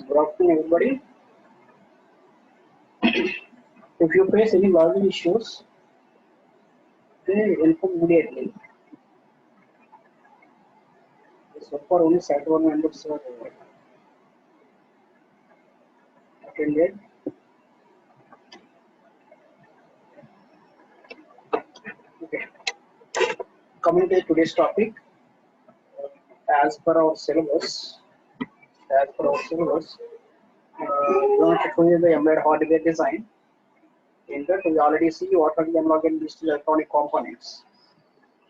Good afternoon, everybody. If you face any login issues, inform immediately. So far, only Saturn members are attended. Okay. Coming to today's topic, as per our syllabus, we want to show you the embedded hardware design. In that, we already see what are the login digital electronic components,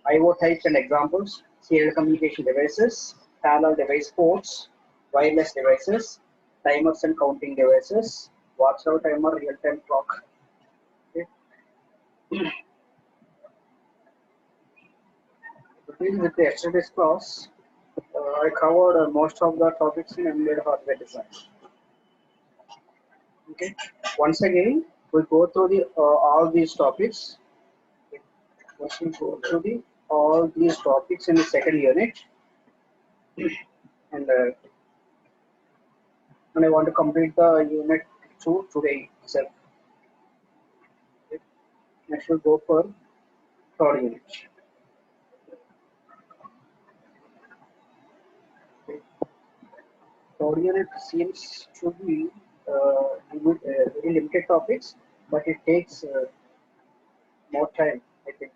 I/O types and examples, serial communication devices, parallel device ports, wireless devices, timers and counting devices, watchtower timer, real-time clock. Okay. With the yesterday's class, I covered most of the topics in embedded hardware design. Okay. Once again, we go through the all these topics. Once we go through the all these topics in the second unit, and I want to complete the unit 2 today itself. Okay. Next, we'll go for third unit. Okay. Third unit seems to be very limited topics, but it takes more time, I think.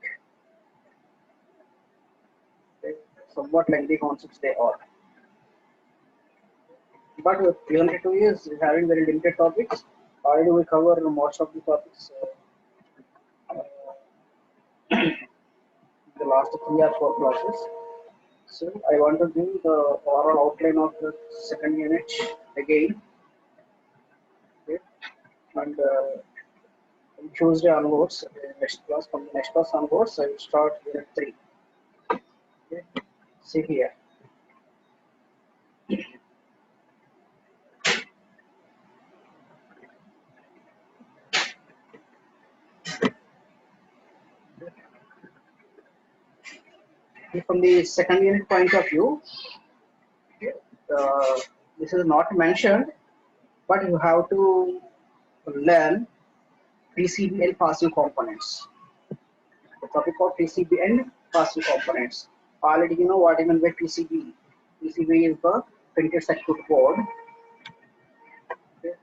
Okay. Somewhat lengthy concepts they are. But unit 2 is having very limited topics. Already we cover most of the topics the last 3 or 4 classes. So I want to give the overall outline of the second unit again. Okay. And on Tuesday onwards, from the next class onwards, I will start unit 3. Okay. See here. From the second unit point of view, this is not mentioned, but you have to learn PCB and passive components. The topic of PCB and passive components. Already you know what I mean by PCB. PCB is the printed circuit board. Okay.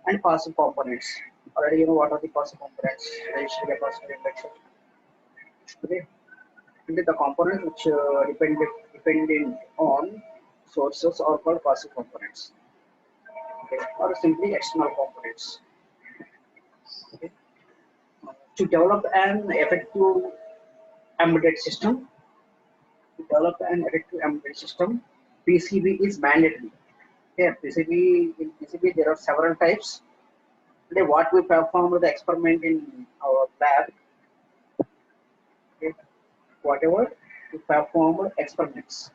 And passive components. Already you know what are the passive components. Resistor, capacitor, inductor. Okay. And the components which dependent on sources are called passive components. Okay. Or simply external components. Okay. To develop an effective embedded system, PCB is mandatory. Here, in PCB there are several types. Today, what we performed the experiment in our lab, okay, whatever we performed experiments,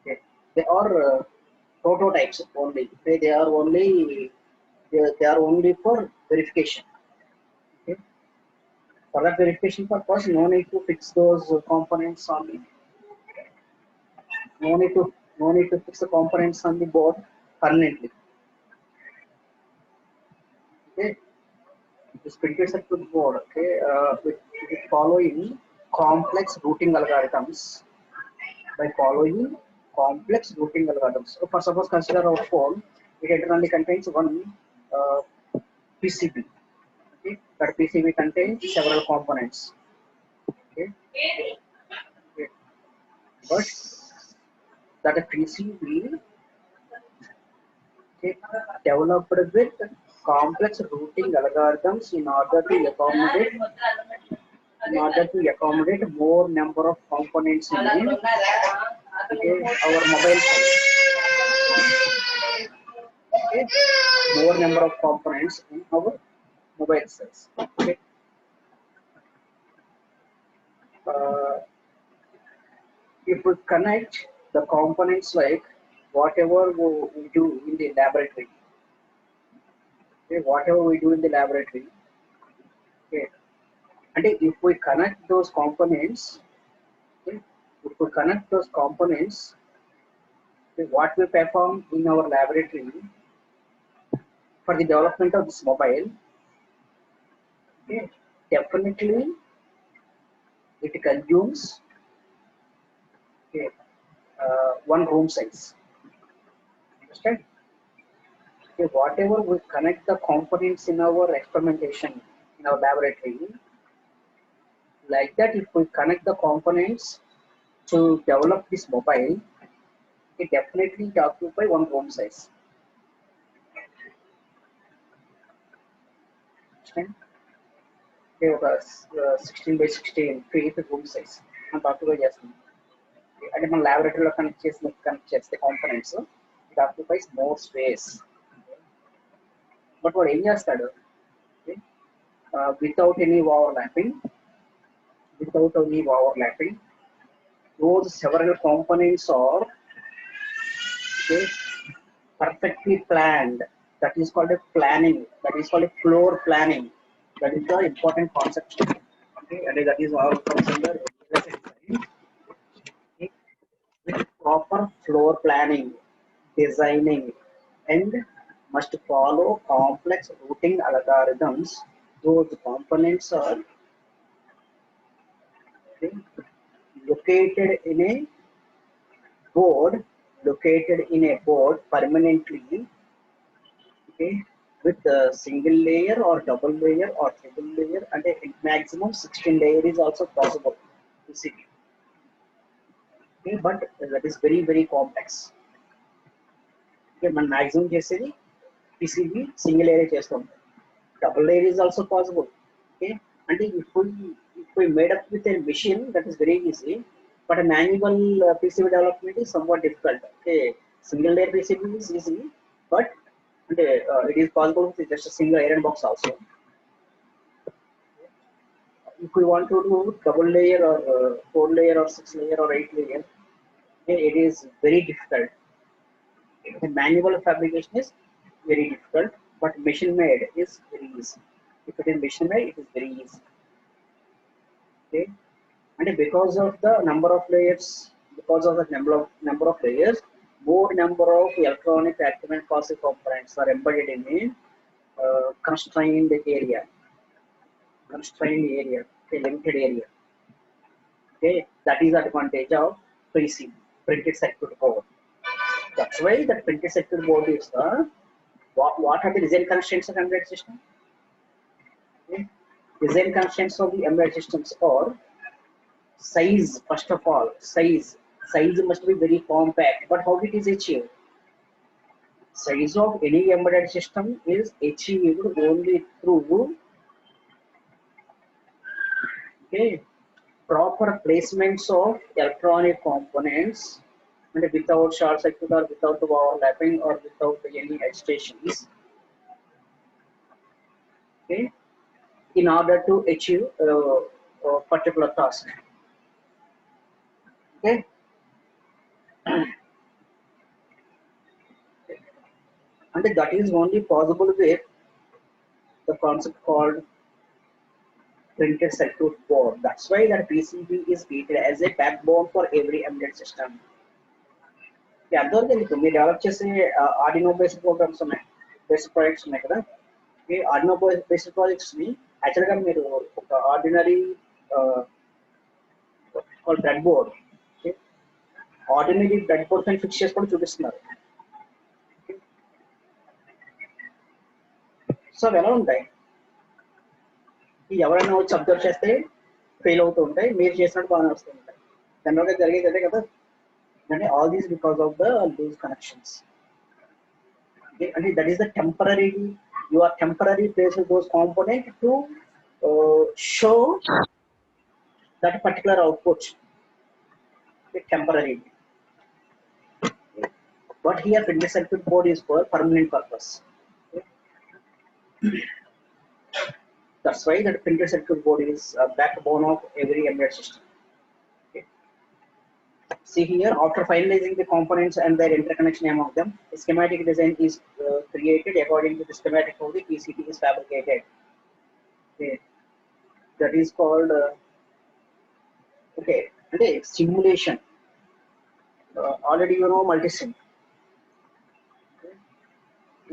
okay, they are prototypes only. They are only for verification. Okay. For that verification purpose, no need to fix those components on the no need to fix the components on the board permanently. Okay, this printed circuit board, okay, with following complex routing algorithms. By following complex routing algorithms. So, for suppose consider our phone, it internally contains one PCB. Okay, that PCB contains several components. Okay, okay. But that PCB, okay, developed with complex routing algorithms in order to accommodate more number of components in our mobile phone. Okay, more number of components in our mobile cells. Okay. If we connect the components like whatever we do in the laboratory, okay, okay, and if we connect those components, okay, Okay, what we perform in our laboratory for the development of this mobile, okay, definitely it consumes, okay, one room size. Understand? Okay, whatever we connect the components in our experimentation in our laboratory, like that, if we connect the components to develop this mobile, it definitely occupy one room size. Understand? Okay, 16 by 16 feet room size. I'm occupy చేస్తుంది. అంటే మన laboratory లో connect చేస్తే components, it occupies more space. But వాడు ఏం చేస్తాడు? Okay, without any overlapping, those several components are, okay, perfectly planned. That is called a planning. That is called a floor planning. That is the important concept. Okay, and that is all comes under design. Okay, with proper floor planning, designing, and must follow complex routing algorithms. Those components are, okay, located in a board permanently, okay, with a single layer or double layer or triple layer, and a maximum 16 layer is also possible to see. Okay, but that is very complex. Okay, man maximum చేసేది PCB single layer చేస్తాం. Double layer is also possible. Okay, and if we made up with a machine, that is very easy, but a manual PCB development is somewhat difficult. Okay, single layer PCB is easy, but it is possible with just a single iron box also. If we want to do double layer or 4 layer or 6 layer or 8 layer, okay, it is very difficult. The manual fabrication is very difficult, but machine made is very easy. If it is machine made, it is very easy. Okay, and because of the number of layers, more number of electronic active and passive components are embedded in a a limited area. Okay, that is the advantage of PCB, printed circuit board. That's why the printed circuit board is the what are the design constraints of embedded system? Okay. Design constraints of the embedded systems are size. First of all, size must be very compact. But how it is achieved? Size of any embedded system is achieved only through, okay, proper placements of electronic components, and without short circuit or without overlapping or without any agitations. Okay, in order to achieve a particular task. Okay, and that is only possible with the concept called printed circuit board. That's why that PCB is treated as a backbone for every embedded system. అంతవరకు మీరు develop చేసే Arduino based programmes ఉన్నాయి, based projects ఉన్నాయి కదా. ఈ Arduino based ప్రాజెక్ట్స్ని యాక్చువల్గా మీరు ఒక ordinary bread board, ordinary bread board పైన ఫిక్స్ చేసుకొని చూపిస్తున్నారు. సో అవి ఎలా ఉంటాయి, ఎవరైనా వచ్చి అబ్జర్వ్ చేస్తే ఫెయిల్ అవుతూ ఉంటాయి, మీరు చేసినట్టు బాగానే వస్తూ ఉంటాయి. జనరల్గా జరిగేది అదే కదా. And all these because of the loose connections. Okay, and that is the temporary. You are temporarily placing those components to show that particular output. Okay, temporarily. Okay. But here printed circuit board is for permanent purpose. Okay. That's why that printed circuit board is a backbone of every embedded system. See here, after finalizing the components and their interconnection among them, the schematic design is created according to the schematic how the PCB is fabricated. Okay. That is called okay, simulation. Already you know multisim.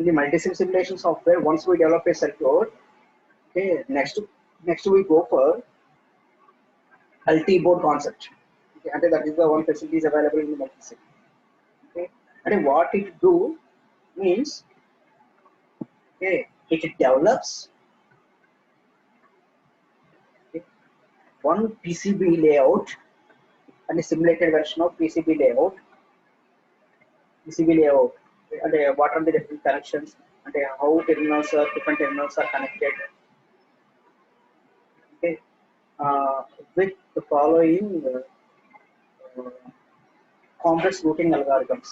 in the multi-sim simulation software, once we develop a circuit, okay, next we go for multi-board concept. Okay, and that is the one facility is available in the multi-sim. Okay, and what it do means, okay, it develops, okay, one PCB layout and a simulated version of PCB layout. And what are the different connections and how different terminals are connected. Okay, with the following complex routing algorithms.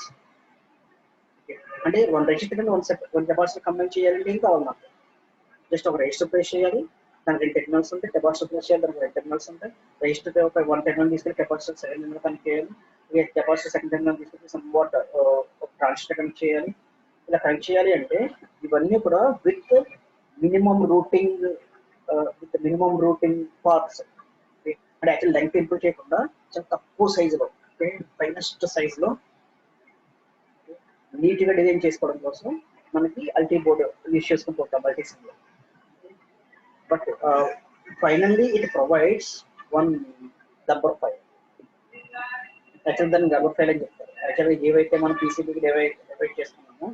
Okay. And one register and one deposit combine చేయాలంటే ఏం కావాలి నాకు just ఒక register place చేయాలి దానికి రెండు terminals ఉంటాయి డెపాసిటర్ place చేయాలి దానికి రెండు టెర్మినల్స్ ఉంటాయి రిజిస్టర్ ఒక వన్ టెర్మినల్ తీసుకెళ్ళి డెపాసిటర్ సెకండ్ టెర్మినల్ కనెక్ట్ చేయాలి డెపాసిటర్ సెకండ్ టెర్మినల్ తీసుకెళ్ళి సమ్ వాట్ ఒక ట్రాన్సిస్టర్ కనెక్ట్ చేయాలి ఇలా కనెక్ట్ చేయాలి అంటే ఇవన్నీ కూడా విత్ మినిమం రూటింగ్ పార్ట్స్ అంటే యాక్చువల్ లెంగ్త్ ఇంప్రూవ్ చేయకుండా చాలా తక్కువ సైజులో ఫైనెస్ట్ సైజులో నీట్గా డిజైన్ చేసుకోవడం కోసం మనకి అల్టీ బోర్డ్ యూజ్ చేసుకుని పోతాం మల్టీసిమ్లో. But finally it provides one rubber file. Actual దాన్ని రబ్బర్ ఫైల్ అని చెప్తారు. యాక్చువల్గా ఏవైతే మనం పీసీబీకి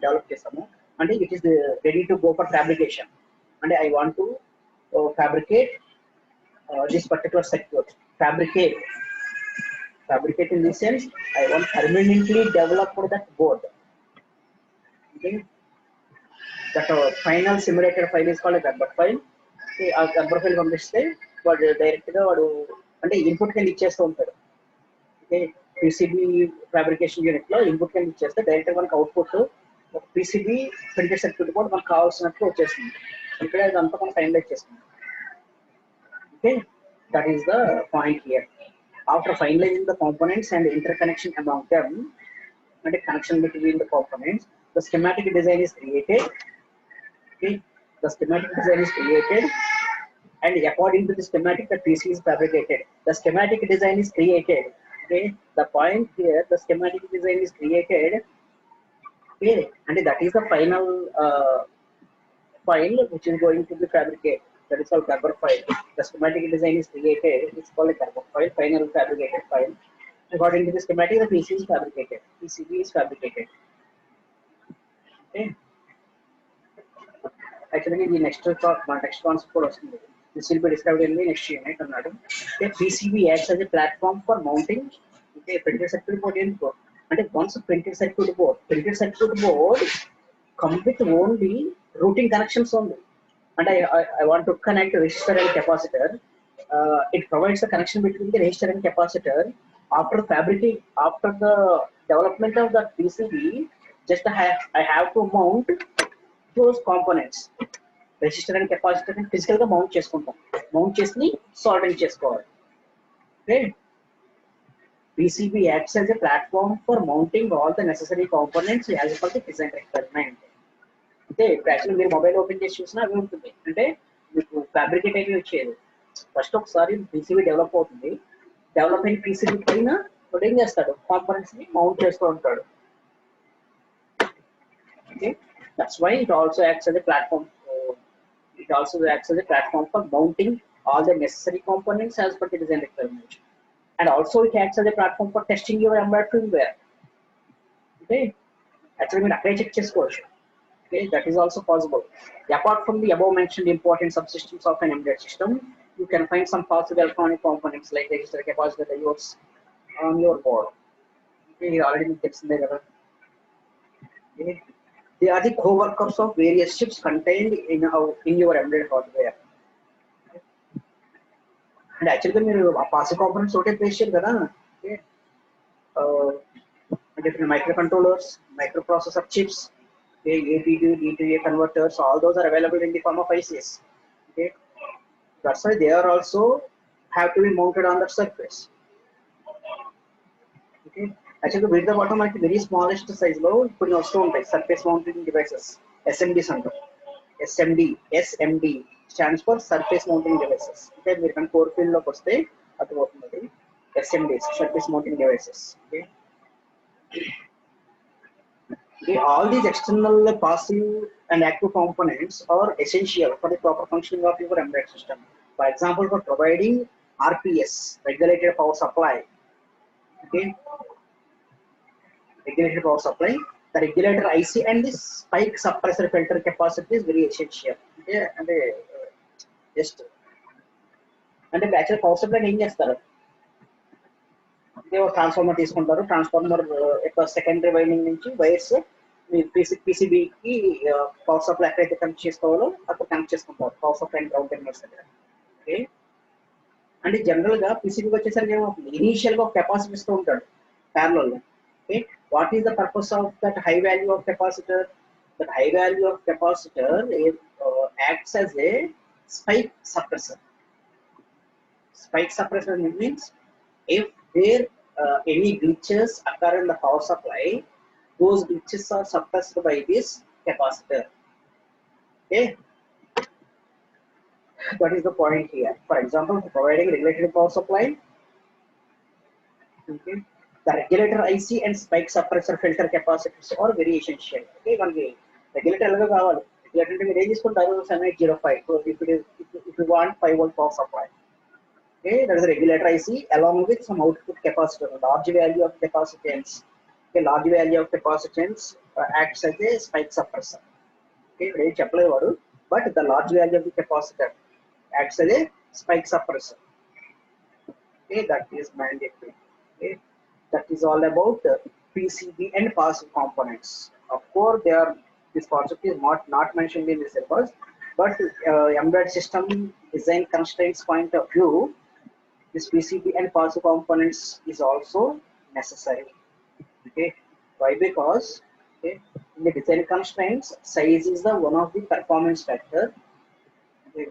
డెవలప్ చేస్తామో అంటే it is ready to go for fabrication. అంటే I want to fabricate this particular circuit. Fabricate in this sense, I want permanently develop for that board. Okay, that final simulated file is called a rubber file. Okay, a rubber file పంపిస్తే వాడు direct గా వాడు అంటే input కింద ఇచ్చేస్తూ ఉంటాడు. Okay, PCB fabrication unit లో input కింద ఇచ్చేస్తే డైరెక్ట్ గా మనకు అవుట్పుట్ ఒక పీసీబీ ప్రింటెడ్ సర్క్యూట్ బోర్డ్ మనకు కావాల్సినట్లు వచ్చేస్తుంది. ఇక్కడ అదంతా మనం ఫైనలైజ్ చేస్తుంది. Okay, that is the point here. After finalizing the components and interconnection among them, and a connection between the components, the schematic design is created. Okay, the schematic design is created, and according to the schematic, the PC is fabricated. The schematic design is created. Okay, the point here, the schematic design is created. Okay, and that is the final file which is going to be fabricated. That is called Gerber file. The schematic design is created. It's called a Gerber file, final fabricated file. According to the schematic, the PC is fabricated. PCB is fabricated. Okay. Actually, the next concept was this will be described in the next unit. Okay, PCB acts as a platform for mounting. Okay, printed circuit board input. And once a printed circuit board come with only routing connections only. And I want to connect resistor and capacitor. It provides the connection between the resistor and capacitor. After the development of the PCB, just I have to mount those components. Resistor and capacitor and physical ga mount cheskuntam. Mount chesni soldering chesukovali. Okay. PCB acts as a platform for mounting all the necessary components as per the design requirement. అంటే ఇప్పుడు actually మీరు mobile open చేసి చూసినా అవి ఉంటుంది. అంటే మీకు fabricate అయితే వచ్చేది ఫస్ట్ ఒకసారి పీసీబీ డెవలప్ అవుతుంది. డెవలప్ అయిన పీసీబీ పైన వాడు ఏం చేస్తాడు కాంపోనెంట్స్ ని మౌంట్ చేస్తూ ఉంటాడు. Okay, that's why it also acts as a platform. It also acts as a platform for mounting all the necessary components as per the design requirement. And also it acts as a platform for testing your embedded firmware. Okay, actually మీరు అక్కడే check చేసుకోవచ్చు. Okay, that is also possible. Apart from the above mentioned important subsystems of an embedded system, you can find some possible electronic components like resistor, capacitor, diodes on your board. Okay, already gets in there. Okay, they are the co-workers of various chips contained in your embedded hardware. And actually, మీరు ఆ passive components ఒకటే place చేయాలి కదా. Okay, different microcontrollers, microprocessor chips. Okay, APU, D2A converters, all those are available in the form of ICs. Okay, that's why they are also have to be mounted on the surface. Okay, actually with the bottom like very smallest size లో కొన్ని వస్తూ ఉంటాయి surface mounting devices, SMDs అంటారు. SMD stands for surface mounting devices. Okay, మీరు కానీ core field లోకి వస్తే అర్థమవుతుంది SMDs, surface mounting devices. Okay, Okay, all these external passive and active components are essential for the proper functioning of your embedded system. For example, for providing RPS, regulated power supply. Okay, regulated power supply, the regulator IC and the spike suppressor filter capacity is very essential. Okay, and just అంటే actual power supply ఏం చేస్తారు అంటే ఒక transformer తీసుకుంటారు transformer యొక్క secondary winding నుంచి wires మీ పీసీబీకి power supply ఎక్కడైతే connect చేసుకోవాలో అక్కడ కనెక్ట్ చేసుకుంటారు power supply and ground terminals దగ్గర ఓకే అంటే జనరల్ గా పీసీబీకి వచ్చేసరికి ఏమవుతుంది ఇనీషియల్ గా ఒక కెపాసిటర్ ఇస్తూ ఉంటాడు ప్యారలల్ లో okay what is the purpose of that high value of capacitor that high value of capacitor acts as a spike suppressor. Spike suppressor means if there any glitches occur in the power supply, those glitches are suppressed by this capacitor. Okay, that is the point here. For example, providing regulated power supply, okay, the regulator IC and spike suppressor filter capacitors are very essential. Okay, one way regulator ellaga kavali regulator ante range iskuntaru 7805. So if you want 5 volt power supply, okay, that is a regulator IC along with some output capacitor, large value of capacitance. Okay, large value of capacitance acts as a spike suppressor. Okay, very chapter varu, but the large value of the capacitor acts as a spike suppressor. Okay, that is mandatory. Okay, that is all about PCB and passive components. Of course, this concept is not mentioned in the syllabus, but embedded system design constraints point of view, this PCB and passive components is also necessary. Okay, why? Because okay, in the design constraints, size is the one of the performance factor. Okay,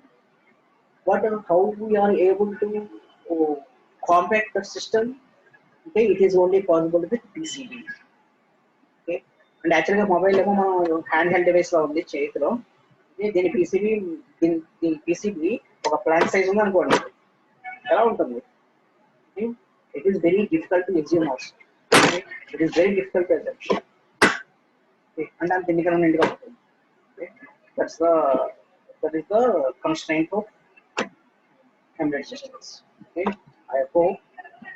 how we are able to compact the system? Okay, it is only possible with PCB. Okay, and actually mobile ఏమో మనం handheld device లో ఉంది చేతిలో దీని PCB ఒక plant size ఉంది అనుకోండి ఎలా ఉంటుంది it is very difficult to assume also. Okay, it is very difficult to assume. Okay, and I'm thinking around India. Okay, that is the constraint of embedded systems. Okay, I hope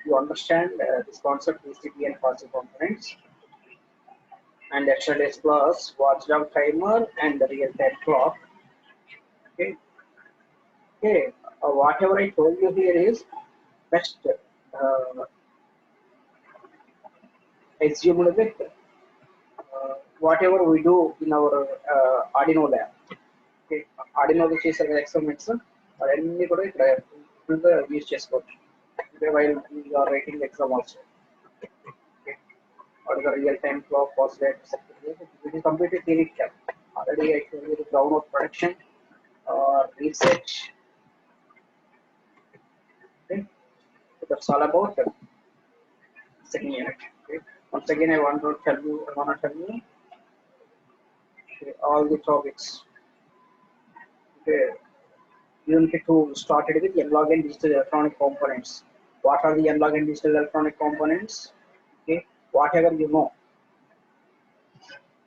you understand this concept PCB and passive components and extra days plus watchdog timer and the real time clock. Okay, okay, whatever I told you here is best assumed with whatever we do in our Arduino lab. Okay, Arduino చేసే experiments అవన్నీ కూడా ఇక్కడ use చేసుకోవచ్చు while you are writing the exam also. Okay, or the real time clock oscillator circuit, it is completely theoretical. Already I showed you the download production research. Okay, so that's all about second unit. Okay, once again I want to tell you okay, all the topics. Okay, unit 2 started with analog and digital electronic components. What are the analog and digital electronic components? Okay, whatever you know.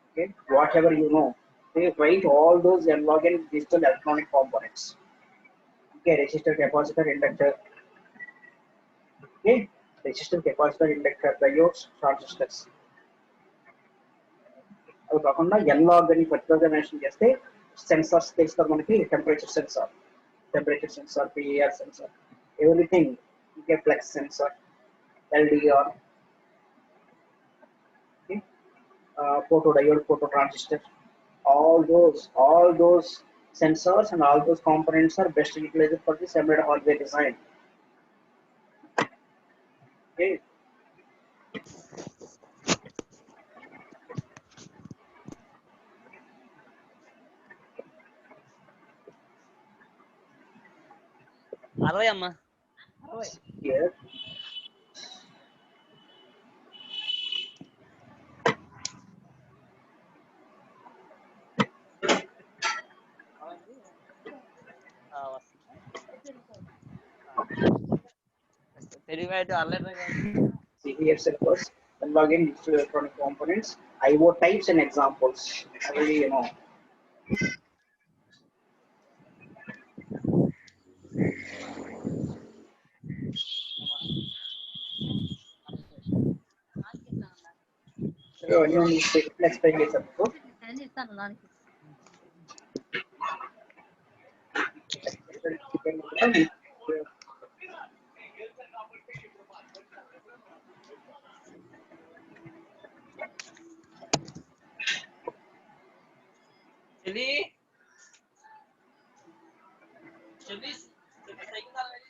Okay, whatever you know. Okay, write all those analog and digital electronic components. Okay, resistor, capacitor, inductor. Okay, resistor, capacitor, inductor, diodes, transistors. అవి కాకుండా analogue అని పర్టికులర్గా mention చేస్తే sensors తెలుస్తారు మనకి temperature sensor PAR sensor everything ఇంకా flex sensor LDR photodiode, phototransistor, all those sensors and all those components are best utilized for this embedded hardware design. Okay. అరవై అమ్మా Here. తెలుగు బయట అల్లరి See here syllabus. The login digital electronic components, IO types and examples. Already you know. So you need to explain this up. चली चली cycle आ रही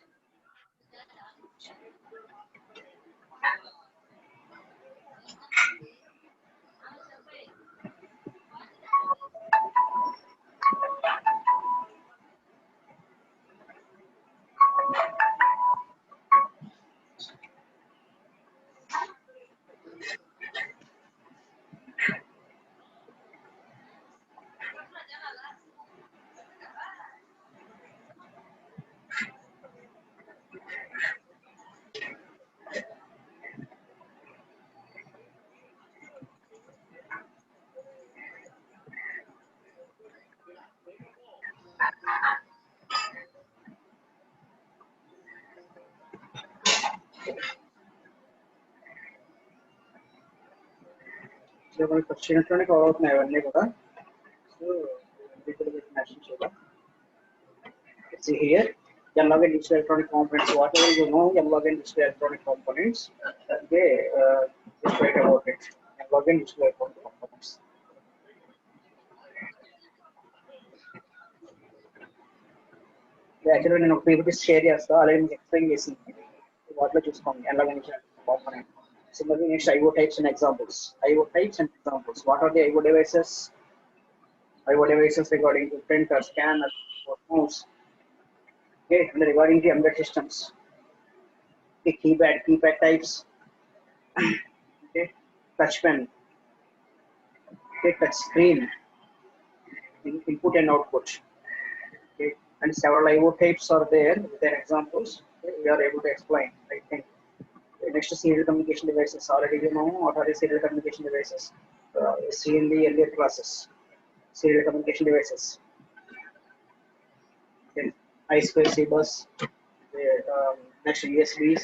So మన question ఎట్లనే cover అవుతున్నాయి అవన్నీ కూడా. సో డిజిటల్ మెషిన్ చూద్దాం. See here, analog and digital electronic components. Whatever you know, analog and digital electronic components. Okay, just write about it. Analog and digital electronic components. Actually, నేను ఒక PPT share చేస్తా, అలాగే మీకు explain చేసి వాటిలో చూసుకోండి analog and digital component. Similarly, next IO types and examples. IO types and examples. What are the IO devices? IO devices regarding to printer, scanner, or mouse. Okay, and regarding the embedded systems. The keypad types. Okay, touch pen. Okay, touch screen. Input and output. Okay, and several IO types are there with their examples. Okay, we are able to explain, I think. Next, serial communication devices. Already you know what are the serial communication devices. See in the earlier classes. Serial communication devices. Okay. I2C bus. Next, USBs.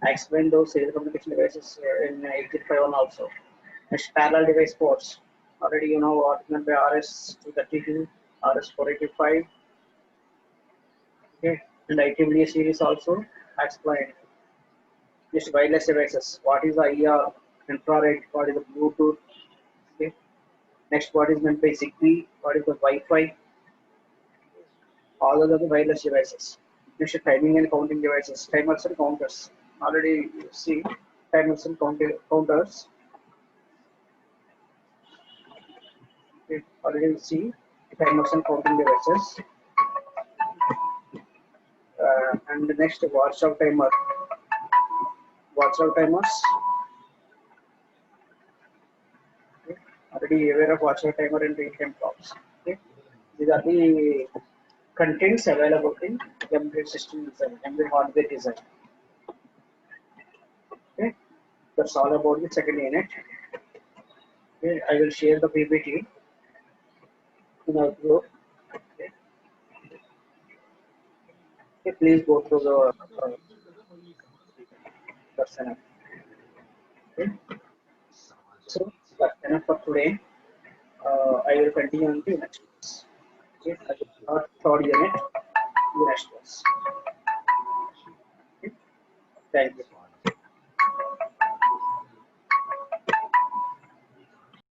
I explained those serial communication devices in 8051 also. Next, parallel device ports. Already you know what meant by RS-232, RS-485. Okay, and IEEE series also I explained. Just wireless devices. What is the IR, infrared? What is the Bluetooth? Okay. Next, what is meant by Zigbee? What is the Wi-Fi? All of the wireless devices. Next, timing and counting devices. Timers and counters. Already you see timers and counters. Okay. Already you see timers and counting devices. And the next, watchdog timer. Watchdog timers. Okay. Already aware of watchdog timer and real-time clocks. Okay. These are the contents available in embedded system design, embedded hardware design. Okay. That's all about the second unit. Okay. I will share the PPT in our group. Okay. Okay. Please go through the that's enough. Okay. So that's enough for today. I will continue on the next class. Okay. I will start third unit in the next class. Okay. Thank you.